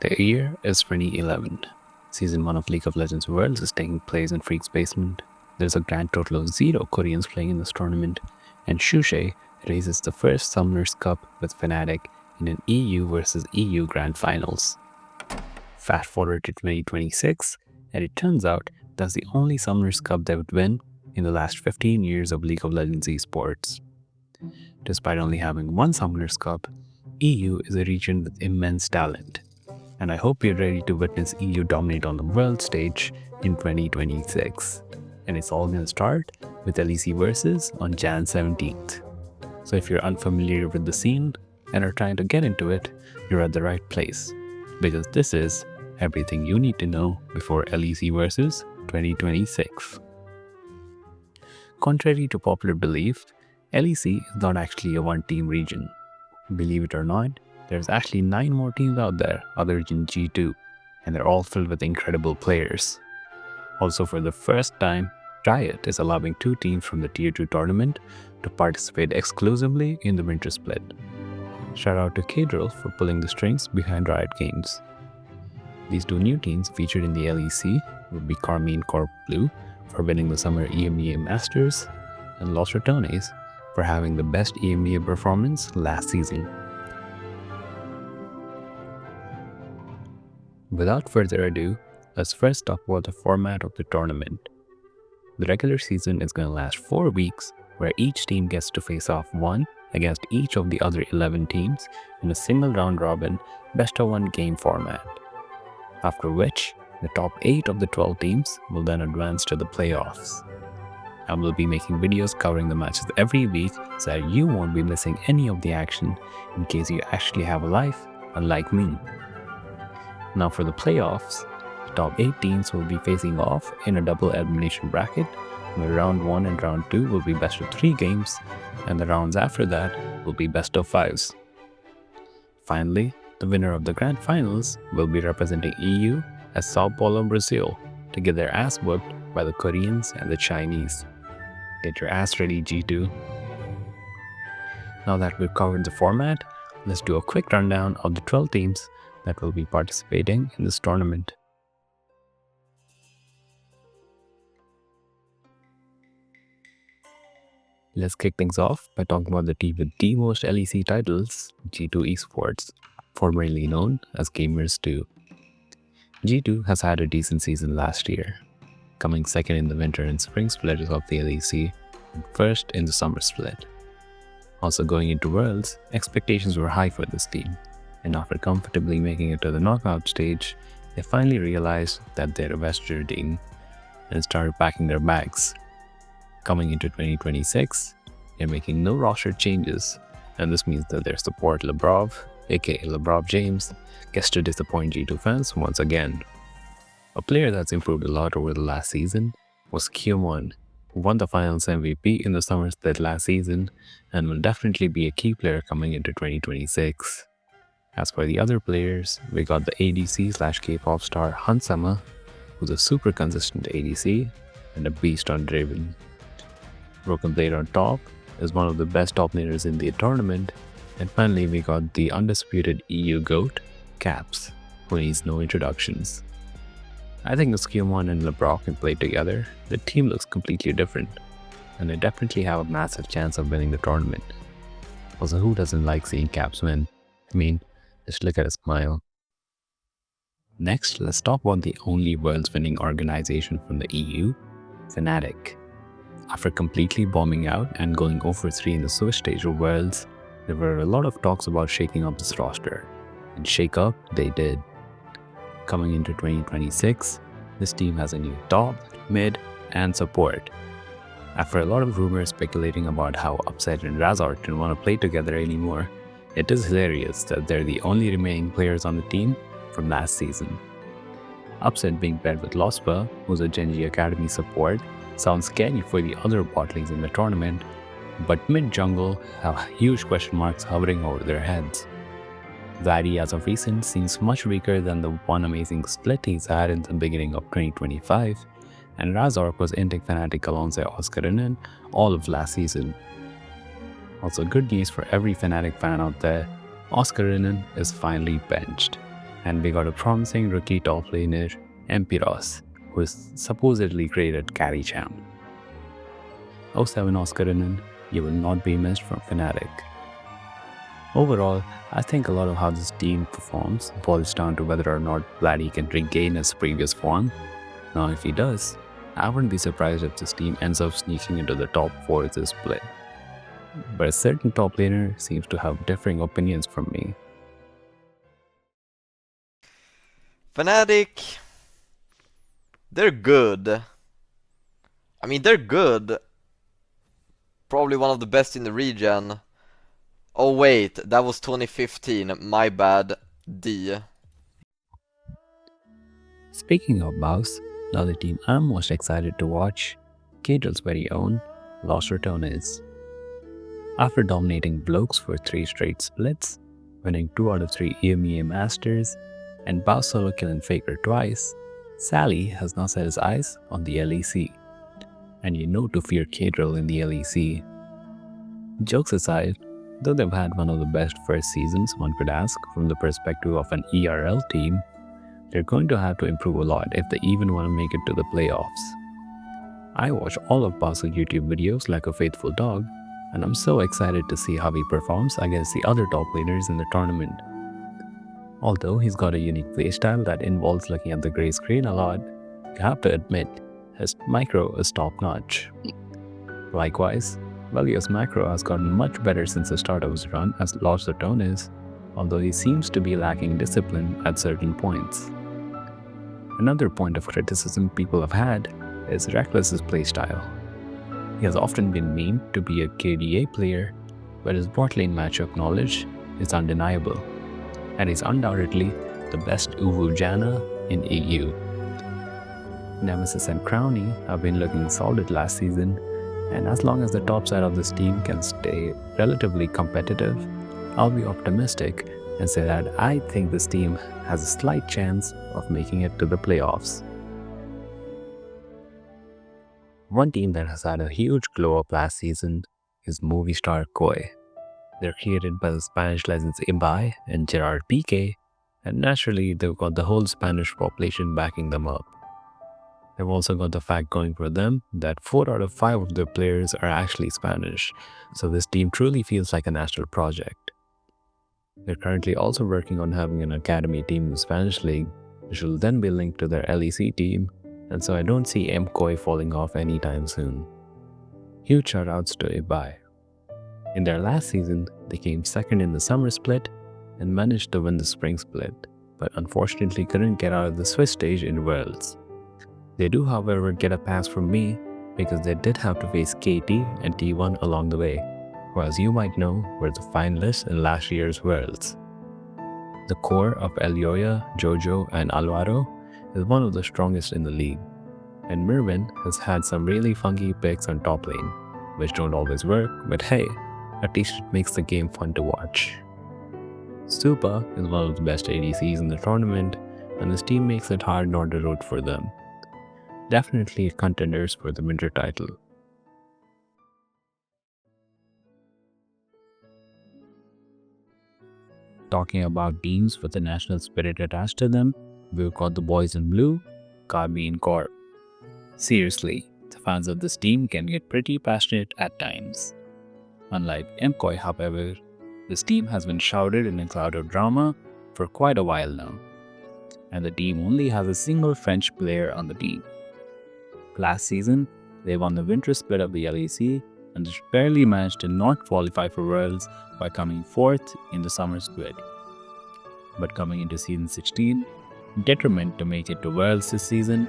The year is 2011. Season 1 of League of Legends Worlds is taking place in Freak's basement. There's a grand total of 0 Koreans playing in this tournament, and Shushe raises the first Summoners Cup with FNATIC in an EU versus EU Grand Finals. Fast forward to 2026, and it turns out that's the only Summoners Cup they would win in the last 15 years of League of Legends esports. Despite only having one Summoners Cup, EU is a region with immense talent, and I hope you're ready to witness EU dominate on the world stage in 2026. And it's all going to start with LEC Versus on Jan 17th. So if you're unfamiliar with the scene and are trying to get into it, you're at the right place, because this is everything you need to know before LEC Versus 2026. Contrary to popular belief, LEC is not actually a one-team region. Believe it or not, there's actually 9 more teams out there other than G2, and they're all filled with incredible players. Also, for the first time, Riot is allowing 2 teams from the Tier 2 tournament to participate exclusively in the Winter Split. Shout out to K-Drill for pulling the strings behind Riot Games. These 2 new teams featured in the LEC would be Karmine Corp Blue for winning the Summer EMEA Masters, and Los Ratones for having the best EMEA performance last season. Without further ado, let's first talk about the format of the tournament. The regular season is going to last 4 weeks, where each team gets to face off 1 against each of the other 11 teams in a single round-robin, best-of-1 game format. After which, the top 8 of the 12 teams will then advance to the playoffs. I will be making videos covering the matches every week so that you won't be missing any of the action in case you actually have a life, unlike me. Now for the playoffs, the top 8 teams will be facing off in a double elimination bracket, where round 1 and round 2 will be best of 3 games, and the rounds after that will be best of 5s. Finally, the winner of the grand finals will be representing EU as Sao Paulo, Brazil, to get their ass whooped by the Koreans and the Chinese. Get your ass ready, G2. Now that we've covered the format, let's do a quick rundown of the 12 teams that will be participating in this tournament. Let's kick things off by talking about the team with the most LEC titles, G2 Esports, formerly known as Gamers 2. G2 has had a decent season last year, coming second in the winter and spring splits of the LEC and first in the summer split. Also going into Worlds, expectations were high for this team, and after comfortably making it to the knockout stage, they finally realized that they're a Western team and started packing their bags. Coming into 2026, they're making no roster changes, and this means that their support Lebrov, aka LeBron James, gets to disappoint G2 fans once again. A player that's improved a lot over the last season was Kyumwon, who won the Finals MVP in the summer split last season and will definitely be a key player coming into 2026. As for the other players, we got the ADC/K-pop star Hansama, who's a super consistent ADC and a beast on Draven. Broken Blade on top is one of the best top laners in the tournament, and finally we got the undisputed EU GOAT, Caps, who needs no introductions. I think if Kyumwon and LeBron can play together, the team looks completely different, and they definitely have a massive chance of winning the tournament. Also, who doesn't like seeing Caps win? I mean, just look at his smile. Next, let's talk about the only world's winning organization from the EU, FNATIC. After completely bombing out and going 0-3 in the Swiss stage of Worlds, there were a lot of talks about shaking up this roster, and shake up they did. Coming into 2026, this team has a new top, mid, and support. After a lot of rumors speculating about how Upset and Razor didn't want to play together anymore, it is hilarious that they're the only remaining players on the team from last season. Upset being paired with Lospa, who's a Genji Academy support, sounds scary for the other bot lanes in the tournament, but mid-jungle have huge question marks hovering over their heads. Zaddy as of recent seems much weaker than the one amazing split he's had in the beginning of 2025, and Razork was inting FNATIC alongside Oscarinen all of last season. Also good news for every FNATIC fan out there, Oscarinen is finally benched. And we got a promising rookie top laner, Empiros, who is supposedly great at carry champ. 07 Oscarinen, you will not be missed from FNATIC. Overall, I think a lot of how this team performs boils down to whether or not Vladdy can regain his previous form. Now if he does, I wouldn't be surprised if this team ends up sneaking into the top 4 this split. But a certain top laner seems to have differing opinions from me. FNATIC, they're good. I mean, they're good. Probably one of the best in the region. Oh wait, that was 2015, my bad, D. Speaking of Mouse, another team I'm most excited to watch, Caedrel's very own, Los Ratones. After dominating Blokes for 3 straight splits, winning 2 out of 3 EMEA Masters, and Bow solo killing Faker twice, Sally has now set his eyes on the LEC. And you know to fear Caedrel in the LEC. Jokes aside, though they've had one of the best first seasons one could ask from the perspective of an ERL team, they're going to have to improve a lot if they even want to make it to the playoffs. I watch all of Bow's YouTube videos like a faithful dog, and I'm so excited to see how he performs against the other top laners in the tournament. Although he's got a unique playstyle that involves looking at the grey screen a lot, you have to admit, his micro is top-notch. Likewise, Valios macro has gotten much better since the start of his run as Los Ratones, although he seems to be lacking discipline at certain points. Another point of criticism people have had is Reckless's playstyle. He has often been memed to be a KDA player, but his bot lane matchup knowledge is undeniable, and he's undoubtedly the best Uwu Janna in EU. Nemesis and Crowny have been looking solid last season, and as long as the top side of this team can stay relatively competitive, I'll be optimistic and say that I think this team has a slight chance of making it to the playoffs. One team that has had a huge glow up last season is Movistar KOI. They're created by the Spanish legends Ibai and Gerard Piqué, and naturally they've got the whole Spanish population backing them up. They've also got the fact going for them that 4 out of 5 of their players are actually Spanish, so this team truly feels like a national project. They're currently also working on having an academy team in the Spanish League, which will then be linked to their LEC team, and so I don't see MKOI falling off anytime soon. Huge shoutouts to Ibai. In their last season, they came second in the summer split and managed to win the spring split, but unfortunately couldn't get out of the Swiss stage in Worlds. They do, however, get a pass from me because they did have to face KT and T1 along the way, who as you might know were the finalists in last year's Worlds. The core of Elioya, Jojo and Alvaro is one of the strongest in the league, and Mervin has had some really funky picks on top lane, which don't always work, but hey, at least it makes the game fun to watch. Supa is one of the best ADCs in the tournament, and this team makes it hard not to root for them. Definitely contenders for the winter title. Talking about teams with a national spirit attached to them, we've got the boys in blue, Karmine Corp. Seriously, the fans of this team can get pretty passionate at times. Unlike MKOI, however, this team has been shrouded in a cloud of drama for quite a while now, and the team only has a single French player on the team. Last season, they won the winter split of the LEC and just barely managed to not qualify for Worlds by coming 4th in the summer split. But coming into season 16, determined to make it to Worlds this season,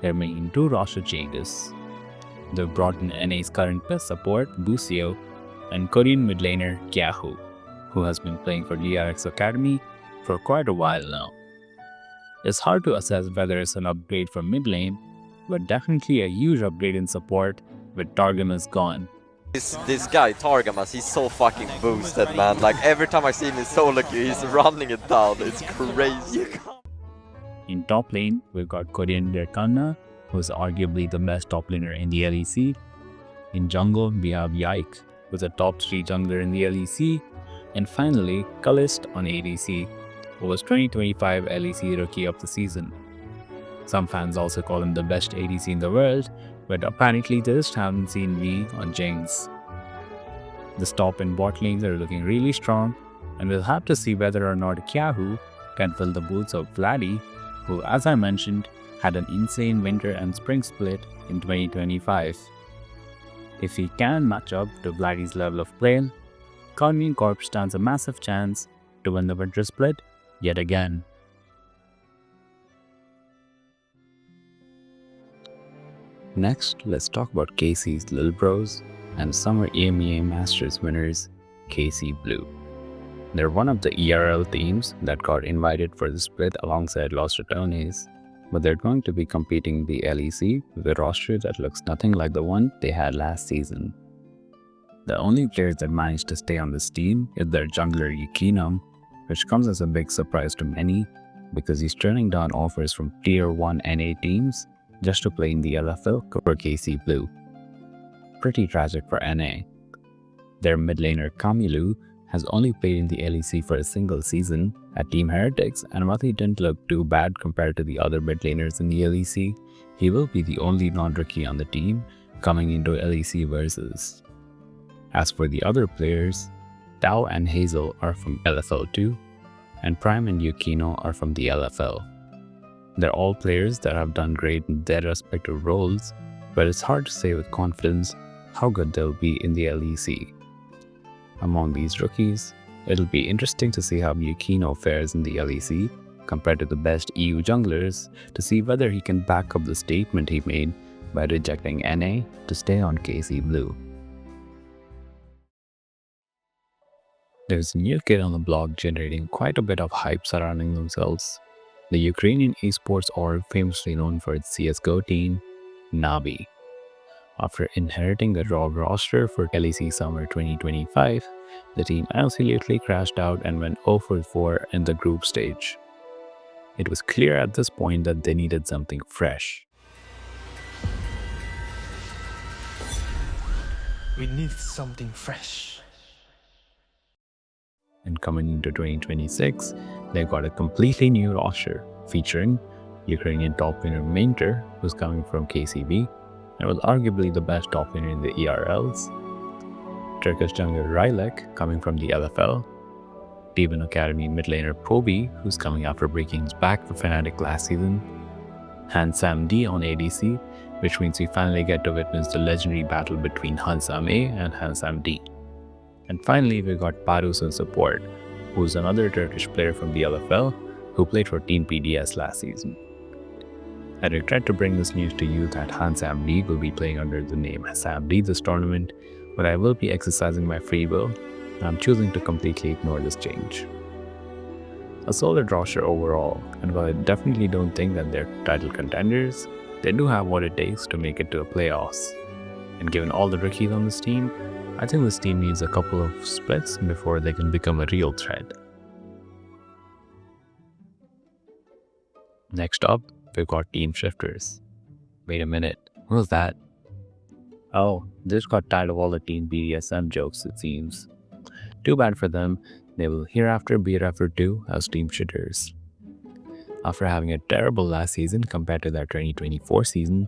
they're making 2 roster changes. They've brought in NA's current best support, Busio, and Korean mid laner, Kyahu, who has been playing for GiantX Academy for quite a while now. It's hard to assess whether it's an upgrade from mid lane, but definitely a huge upgrade in support with Targamas gone. This guy, Targamas, he's so fucking boosted, man. Like, every time I see him in solo queue, he's running it down. It's crazy. In top lane, we've got Korean Derkanna, who's arguably the best top laner in the LEC. In jungle, we have Yike, who's a top 3 jungler in the LEC. And finally, Kalist on ADC, who was 2025 LEC Rookie of the Season. Some fans also call him the best ADC in the world, but apparently they just haven't seen V on Jinx. The top and bot lanes are looking really strong, and we'll have to see whether or not Kyahu can fill the boots of Vladdy, who, as I mentioned, had an insane winter and spring split in 2025. If he can match up to Vladdy's level of play, Karmine Corp stands a massive chance to win the winter split yet again. Next, let's talk about KC's Lil Bros and Summer EMEA Masters winners, KC Blue. They're one of the ERL teams that got invited for the split alongside Los Ratones, but they're going to be competing in the LEC with a roster that looks nothing like the one they had last season. The only players that managed to stay on this team is their jungler Yukino, which comes as a big surprise to many because he's turning down offers from Tier 1 NA teams just to play in the LFL for KC Blue. Pretty tragic for NA. Their mid laner Kamilu has only played in the LEC for a single season at Team Heretics, and while he didn't look too bad compared to the other mid laners in the LEC, he will be the only non-rookie on the team coming into LEC Versus. As for the other players, Tao and Hazel are from LFL 2, and Prime and Yukino are from the LFL. They're all players that have done great in their respective roles, but it's hard to say with confidence how good they'll be in the LEC. Among these rookies, it'll be interesting to see how Yukino fares in the LEC compared to the best EU junglers to see whether he can back up the statement he made by rejecting NA to stay on KC Blue. There's a new kid on the block generating quite a bit of hype surrounding themselves. The Ukrainian esports org famously known for its CSGO team, Navi. After inheriting the raw roster for LEC Summer 2025, the team absolutely crashed out and went 0 for 4 in the group stage. It was clear at this point that they needed something fresh. We need something fresh. And coming into 2026, they got a completely new roster featuring Ukrainian top laner Mainter, who's coming from KCB and was arguably the best top laner in the ERLs, Turkish jungler Rylek coming from the LFL, Demon Academy mid laner Probi, who's coming after breaking his back for FNATIC last season, Hansam D on ADC, which means we finally get to witness the legendary battle between Hansam A and Hansam D. And finally, we got Parus in support, who's another Turkish player from the LFL who played for Team PDS last season. I regret to bring this news to you that Hansam D will be playing under the name Hansam D this tournament, but I will be exercising my free will, and I'm choosing to completely ignore this change. A solid roster overall, and while I definitely don't think that they're title contenders, they do have what it takes to make it to the playoffs. And given all the rookies on this team, I think this team needs a couple of splits before they can become a real threat. Next up, we've got Team Shifters. Wait a minute, what was that? Oh, they just got tired of all the Team BDSM jokes, it seems. Too bad for them, they will hereafter be referred to as Team Shitters. After having a terrible last season compared to their 2024 season,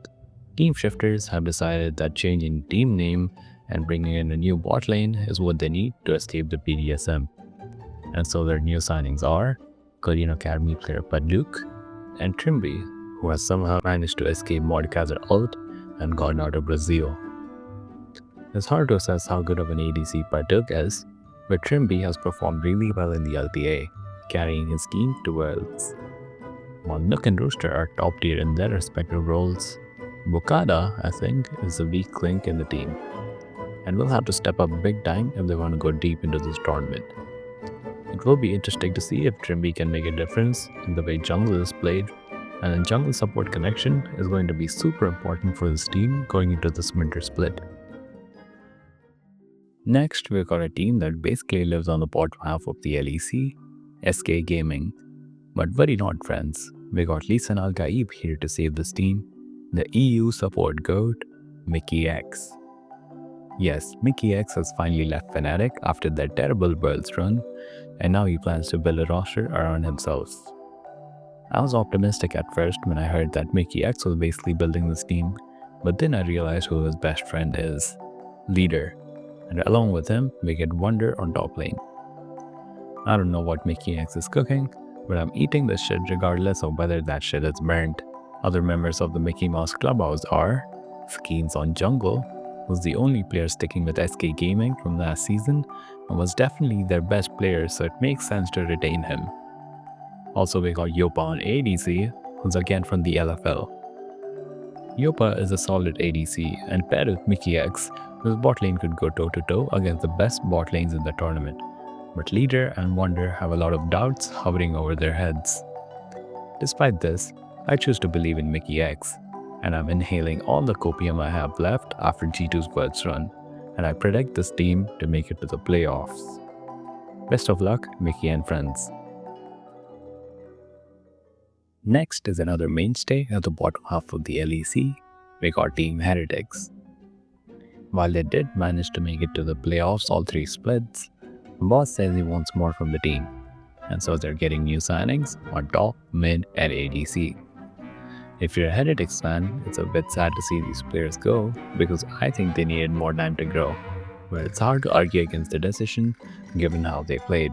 Team Shifters have decided that changing team name and bringing in a new bot lane is what they need to escape the BDSM. And so their new signings are Korean Academy player Paduk and Trimby, who has somehow managed to escape Mordekaiser ult and gotten out of Brazil. It's hard to assess how good of an ADC Paduk is, but Trimby has performed really well in the LTA, carrying his team to Worlds. While Nook and Rooster are top tier in their respective roles, Bukada, I think, is the weak link in the team, and will have to step up big time if they want to go deep into this tournament. It will be interesting to see if Trimby can make a difference in the way jungle is played, and a jungle support connection is going to be super important for this team going into this winter split. Next, we've got a team that basically lives on the bottom half of the LEC, SK Gaming. But worry not, friends, we got Lisan Al Gaib here to save this team, the EU support goat, Mickey X. Yes, Mickey X has finally left FNATIC after their terrible Worlds run, and now he plans to build a roster around himself. I was optimistic at first when I heard that Mickey X was basically building this team, but then I realized who his best friend is, Leader, and along with him, we get Wonder on top lane. I don't know what Mickey X is cooking, but I'm eating this shit regardless of whether that shit is burnt. Other members of the Mickey Mouse Clubhouse are Schemes on Jungle, who's the only player sticking with SK Gaming from last season and was definitely their best player, so it makes sense to retain him. Also, we got Yopa on ADC, who's again from the LFL. Yopa is a solid ADC and paired with Mickey X, whose bot lane could go toe-to-toe against the best bot lanes in the tournament. But Leader and Wonder have a lot of doubts hovering over their heads. Despite this, I choose to believe in Mickey X, and I'm inhaling all the copium I have left after G2's Worlds run, and I predict this team to make it to the playoffs. Best of luck, Mickey and friends. Next is another mainstay at the bottom half of the LEC. We got Team Heretics. While they did manage to make it to the playoffs all 3 splits, the boss says he wants more from the team, and so they're getting new signings on top, mid, and ADC. If you're a Heretics fan, it's a bit sad to see these players go because I think they needed more time to grow, but it's hard to argue against the decision given how they played.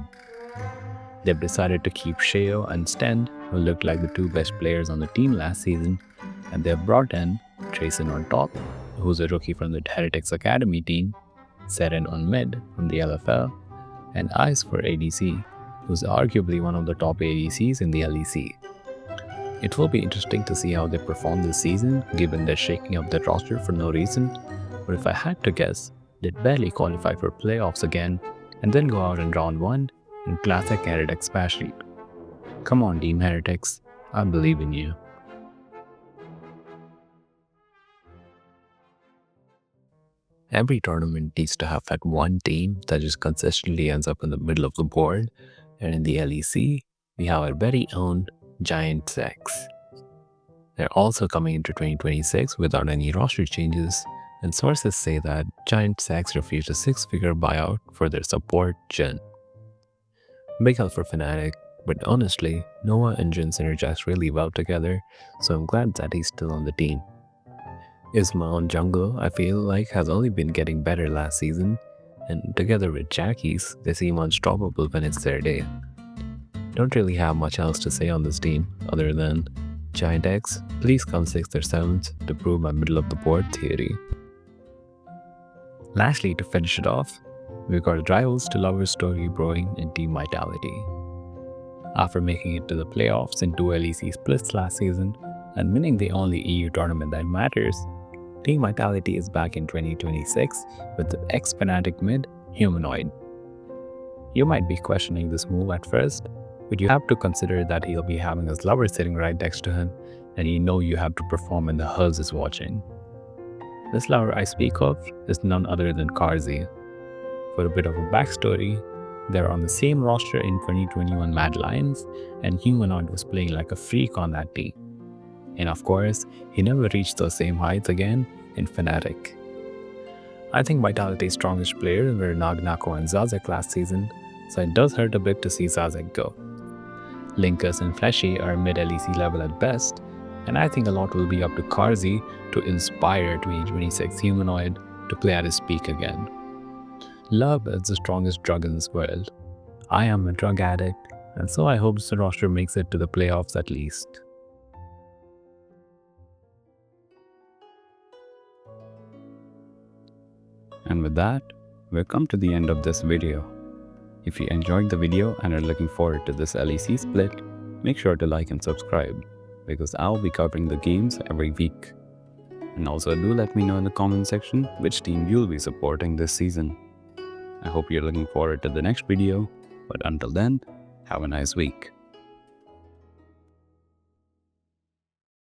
They've decided to keep Sheo and Stend, who looked like the 2 best players on the team last season, and they've brought in Trayson on top, who's a rookie from the Heretics Academy team, Seren on mid from the LFL, and Ice for ADC, who's arguably one of the top ADCs in the LEC. It will be interesting to see how they perform this season, given they're shaking up the roster for no reason, but if I had to guess, they'd barely qualify for playoffs again, and then go out in round 1 in classic Heretics fashion. Come on, Team Heretics, I believe in you. Every tournament needs to have that one team that just consistently ends up in the middle of the board, and in the LEC, we have our very own GiantX. They're also coming into 2026 without any roster changes, and sources say that GiantX refused a 6-figure buyout for their support Jhin. Big help for FNATIC, but honestly, Noah and Jhin synergize really well together, so I'm glad that he's still on the team. Isma on Jungle, I feel like, has only been getting better last season, and together with Jackie's, they seem unstoppable when it's their day. Don't really have much else to say on this team, other than GiantX, please come 6th or 7th to prove my middle of the board theory. Lastly, to finish it off, we've got Rivals to Lovers story brewing in Team Vitality. After making it to the playoffs in 2 LEC splits last season, and winning the only EU tournament that matters, Team Vitality is back in 2026 with the ex-FNATIC mid, Humanoid. You might be questioning this move at first, but you have to consider that he'll be having his lover sitting right next to him, and you know you have to perform when the Huz is watching. This lover I speak of is none other than Karzi. For a bit of a backstory, they're on the same roster in 2021 Mad Lions, and Humanoid was playing like a freak on that team. And of course, he never reached those same heights again in FNATIC. I think Vitality's strongest players were Nagnako and Zazek last season, so it does hurt a bit to see Zazek go. Linkus and Fleshy are mid-LEC level at best, and I think a lot will be up to Karzi to inspire 2026 Humanoid to play at his peak again. Love is the strongest drug in this world. I am a drug addict, and so I hope the roster makes it to the playoffs at least. And with that, we've come to the end of this video. If you enjoyed the video and are looking forward to this LEC split, make sure to like and subscribe, because I'll be covering the games every week. And also do let me know in the comment section which team you'll be supporting this season. I hope you're looking forward to the next video, but until then, have a nice week.